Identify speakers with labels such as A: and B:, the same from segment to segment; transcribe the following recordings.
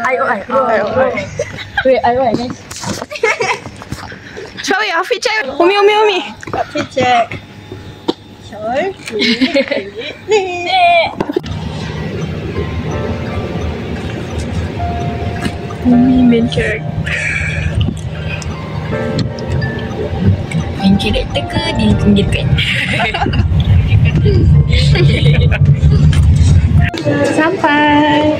A: IOI. Wait, IOI guys.
B: Cepat weh, Afiq check. Umi.
A: Afiq check. Sure.
B: Umi main character. Main character ke dia tunjukkan? Sampai.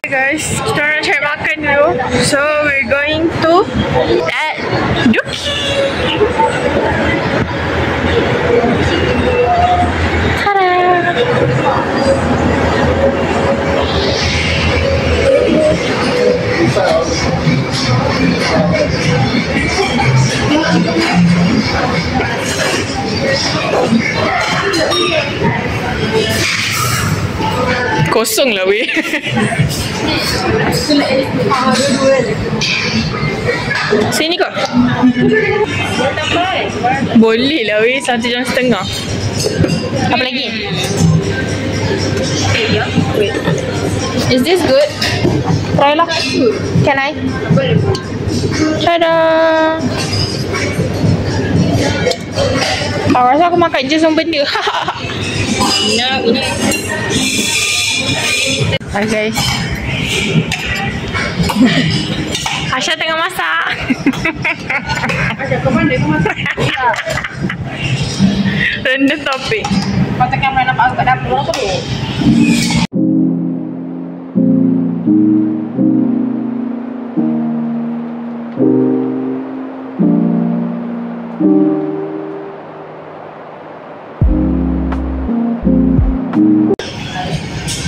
B: Hey guys, kita nak cari makan dulu. So we're going to at Duki. Tada. Kosong lah weh. Sini kau. Boleh lah weh, 1.5 jam. Apa lagi? Wait. Is this good? Try lah. Can I? Tada. Aku rasa aku makan je semua benda. Hai guys. Asha tengah masak.
A: Asha ke mana kau masak?
B: Random topik.
A: Kau tekan mana nampak aku kat dapur apa tu?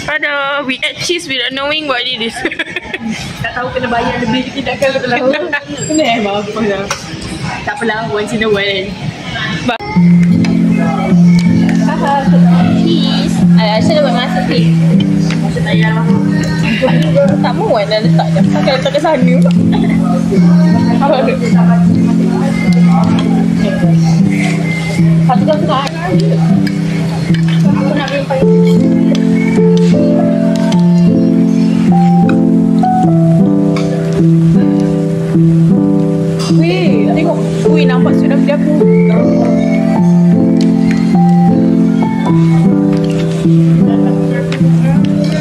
B: Ada, we ate cheese without knowing what it is.
A: Tak tahu kena bayar lebih ke tidak kan betul lah. Kena maaf lah. Tak apalah, once in a while.
B: Cheese. Aisyah dah buat masak ni.
A: Masak ayam.
B: Tak muat dah letak je. Pakai letak ke sana. Apa tu?
A: Satu kau tengah. Aku nak beli pagi.
B: Weh, tengok. Weh, nampak sudah beli aku.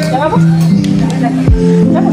A: Dah apa? Dah apa?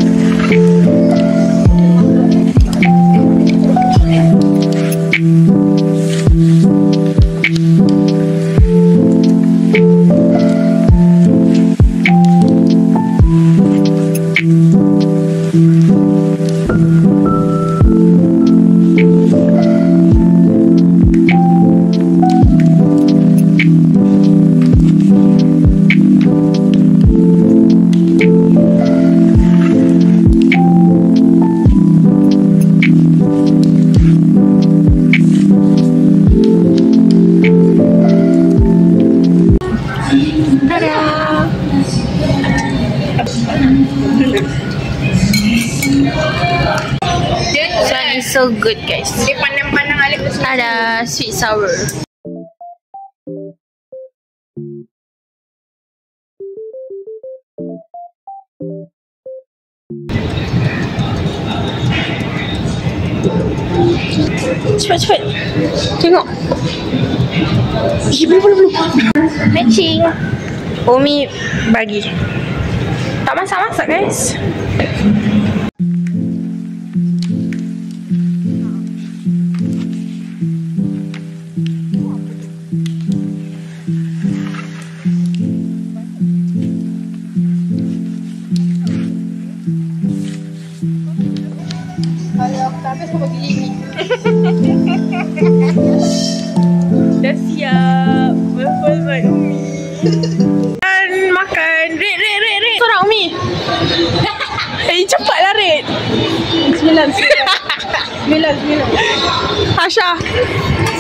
B: This is so good guys.
A: Dia pandang-pandang alik tu.
B: Ada sweet sour. Cepat. Tengok. Belum. Matching. Umi bagi. Tak masak-masak guys.
A: Kalau aku tak habis kau bagi ini.
B: Dah siap. Berfirst Umi. Dan makan. Red. Seorang Umi. Cepatlah Red.
A: 9.
B: Asha.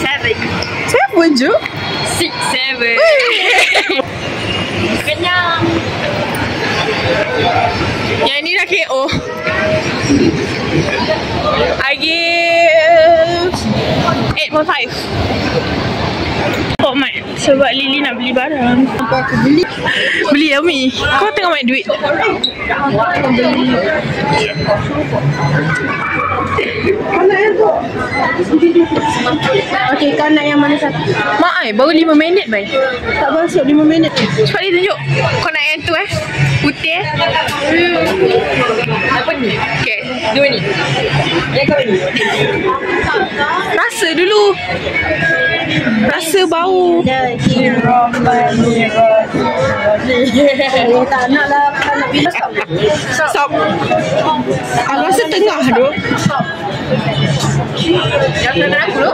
A: 7.
B: Siapa je?
A: 6, 7. Kenyang.
B: Yang ni dah KO. I give 8.5. Pok Mat. Sebab Lily nak beli barang.
C: Apa aku beli?
B: Beli lah Mi. Kau tengok banyak duit.
C: Okey, kau nak yang mana satu?
B: Mak baru 5 minit baik.
C: Tak masuk 5 minit.
B: Cepat dia tunjuk. Kau nak yang tu putih
A: Apa ni?
B: Okay.
A: Dua ni. Yang kau ni.
B: Rasa dulu. Rasa bau.
C: Tak nak lah. Kau nak bila stop.
B: Stop. Aku rasa tengah tu.
A: Yang kena aku tu.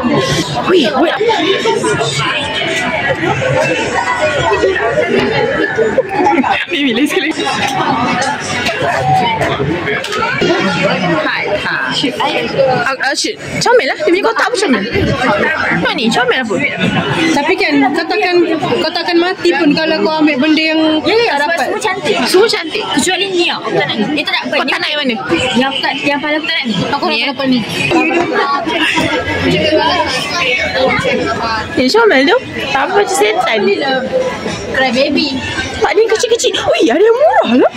B: Wih, wih. Bibi lagi sekali. Shit. Comel lah. Dia punya kotak apa comel? Mana ni? Comel apa?
C: Tapi kan kau takkan mati pun kalau kau ambil benda yang tak dapat.
A: Semua cantik.
B: Semua cantik.
A: Kecuali ni aku tak nak ni. Tak nak apa.
B: Kau tak nak yang mana?
A: Yang paling aku tak nak ni.
C: Aku nak dapat ni.
B: Comel tu. Tak apa macam setan.
A: Cry baby.
B: Tak ada yang kecil-kecil. Ui, ada yang murah lah.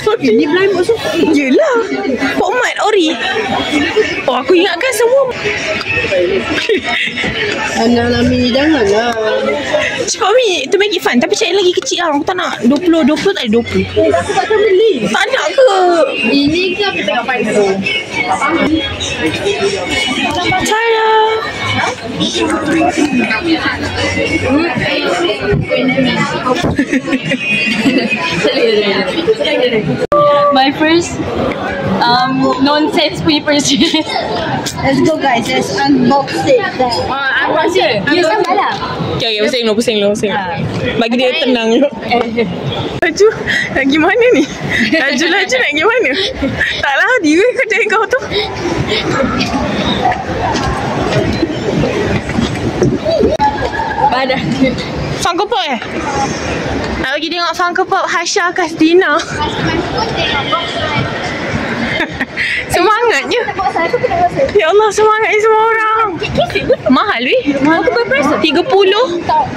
B: Sorry.
C: Ni blind box tu.
B: Yelah. Pok Mat ori. Oh, aku ingatkan semua.
C: Anak Mi, janganlah.
B: Cepat Mi, to make it fun. Tapi cari lagi kecil lah. Aku tak nak 20 tak ada 20.
C: Aku takkan beli.
B: Tak nak ke?
A: Ini ke aku tengok paling tu.
B: Cara.
A: My first nonsense punya purchase.
C: Let's go guys, let's unbox it.
A: Unbox je. You sampai lah.
B: Okay, pusing dulu. Bagi dia tenang je. Laju, nak pergi mana ni? Laju nak pergi mana? Taklah hadi ke kedai kau tu.
A: Badan.
B: Funko Pop Nak pergi tengok Funko Pop Hasha Kastina. Semangatnya. Ya Allah, semangatnya semua orang. Mahal weh.
A: Aku berprice
B: 30.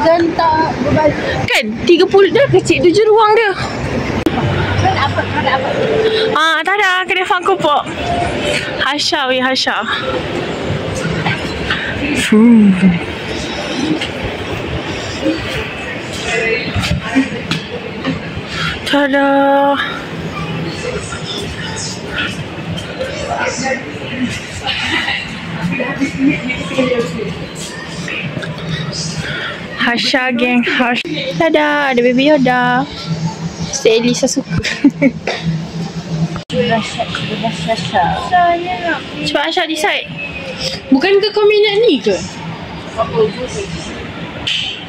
C: Dan tak berbalik.
B: Kan 30 dah kecil 7 ruang dia. Tak ada kedai Funko Pop. Hasha weh, Hasha. Tada. Hasha geng Hasha. Tada, ada Baby Yoda. Si Elisa suka. Cepat Hasha decide.
C: Bukankah kau minat ni ke?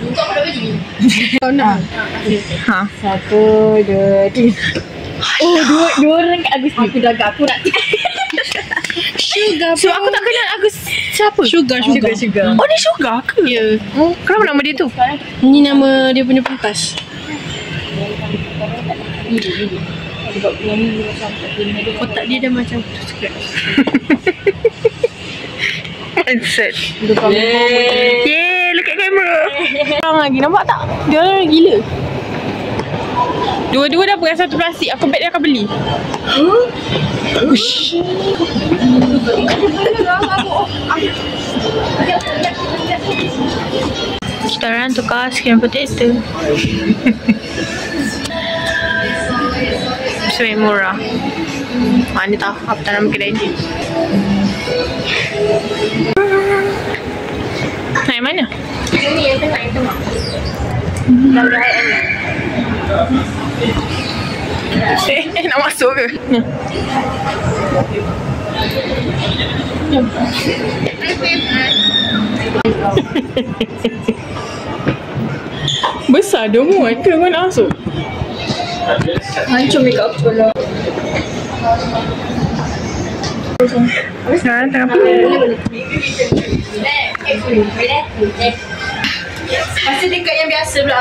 A: Untuk aku dah beli.
C: Kau nak?
B: Ha.
A: 1, 2, 3. Oh, dua orang kat Agus ni. Aku dah agak aku nak.
C: Sugar.
B: Sebab aku tak kenal Agus siapa?
C: Sugar.
B: Oh, dia Sugar ke?
C: Ya.
B: Oh, kenapa nama dia tu?
C: Ini nama dia punya pentas. Kotak dia dah macam subscribe.
B: Mindset. Yeay, look at camera. Orang lagi, nampak tak? Dia orang gila. Dua-dua dah pegang satu plastik. Aku bet dia akan beli. Ush. Kita orang tukar skin potato. Sebenarnya murah. Mana tahu apa tanam kedai ni. Naik mana?
A: Ini yang tengah.
B: Nak masuk ke? Besar dia muat ke kau nak masuk?
A: Hancur makeup aku kalau.
B: Sekarang tengah pilih.
A: Masih dekat yang biasa pula.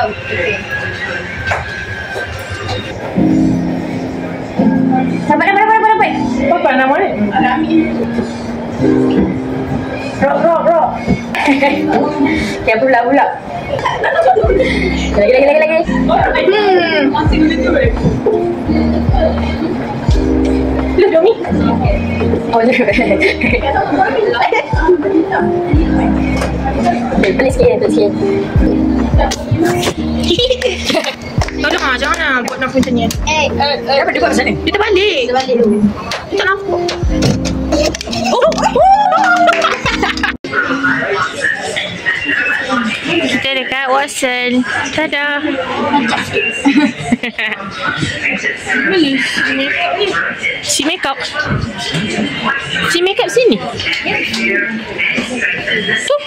A: Sabar.
B: Apa nama ni?
A: Rami. Rock. Okay, pula. Lagi. Lu dong ni. Oh, Pelis sikit.
B: Kau dah macam mana buat nampak macam ni?
A: Apa dia buat macam ni?
B: Kita balik dulu. Tak nampak. Kita dekat Watson. Tada. Si makeup sini. Tu.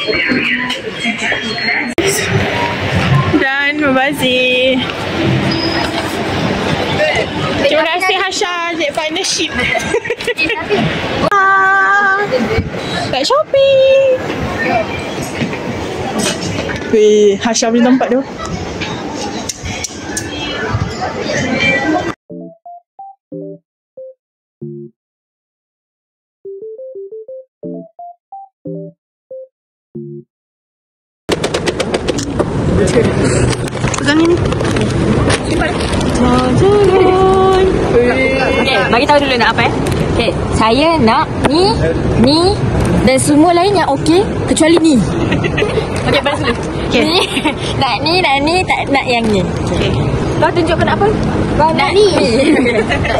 B: Dan membazir. Terima kasih Hasha untuk partnership. Tak shopping. Weh, Hasha punya tempat tu. Pegang ni. Simpan.
A: Okay, bagi tahu dulu nak apa Okay, saya nak ni dan semua lain yang okey kecuali ni. Okey, balas dulu.
B: Okay.
A: Nak ni, tak nak yang ni.
B: Okay.
A: Kau tunjuk nak apa? Kau nak ni.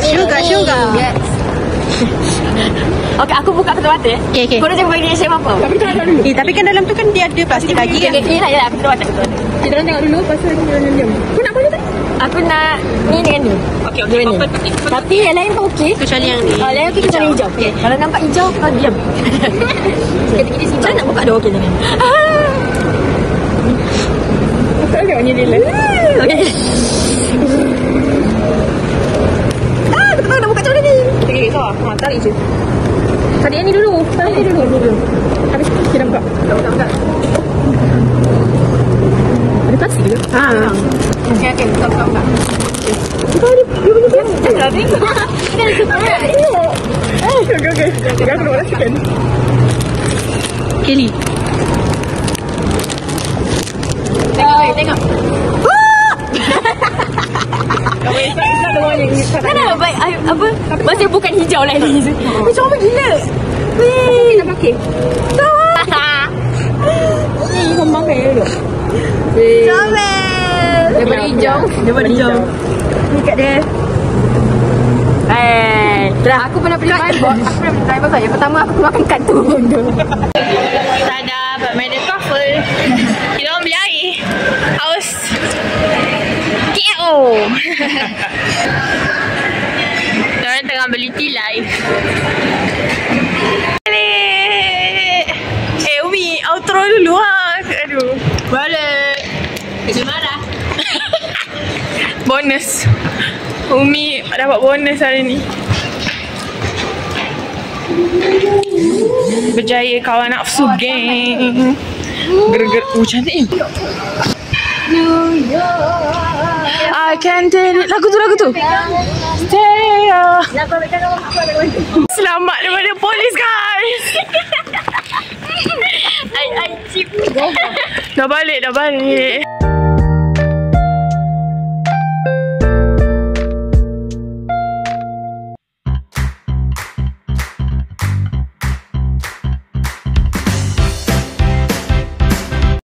C: Sugar.
A: Yes. Okey, aku buka ketua mata.
C: Okay.
A: Kau dah jangan bagi saya apa.
C: Tapi kan dalam tu kan dia ada plastik lagi kan.
A: Yelah, aku ketua mata.
C: Kita orang tengok dulu pasal kita orang diam. Kau nak apa tu?
A: Aku nak ni dengan ni.
B: Okay.
A: Tapi yang lain pun okey.
C: Kecuali yang ni.
A: Lain okey kecuali hijau. Okay. Kalau nampak hijau, kau diam. Kita simpan. Saya nak buka dua okey jangan.
B: Aku tengok ni dia.
A: Okey. Betul nak buka macam mana ni?
B: Okay, kau tarik je.
C: Tarik yang ni dulu. Habis kita buka.
A: Buka.
C: Ada plastik ke?
A: Okey, buka.
C: Kau dia punya plastik.
A: Dah tengok. Kita ada surprise.
B: Okay. Aku nak rasakan.
C: Kelly.
A: Tengok. Kenapa baik apa? Masih bukan hijau lagi. Macam apa gila? Weh,
C: Nak pakai. Ni kau pakai dulu.
A: comel. Daripada hijau.
C: Ni kat dia.
A: Aku pernah beli Bible. Yang pertama aku makan kartun.
B: Tada, dapat medal truffle. Kita orang beli air. Haus. KO. Kita orang tengah beli tea live. Balik. Umi, outro dulu ha. Aduh. Balik.
A: Macam mana?
B: Bonus. Umi dapat bonus hari ni. Berjaya kawan nafsu geng. Ger-ger. Cantik ni. I can tell it. Lagu tu. Stay. Selamat daripada polis guys.
A: I chip.
B: Dah balik.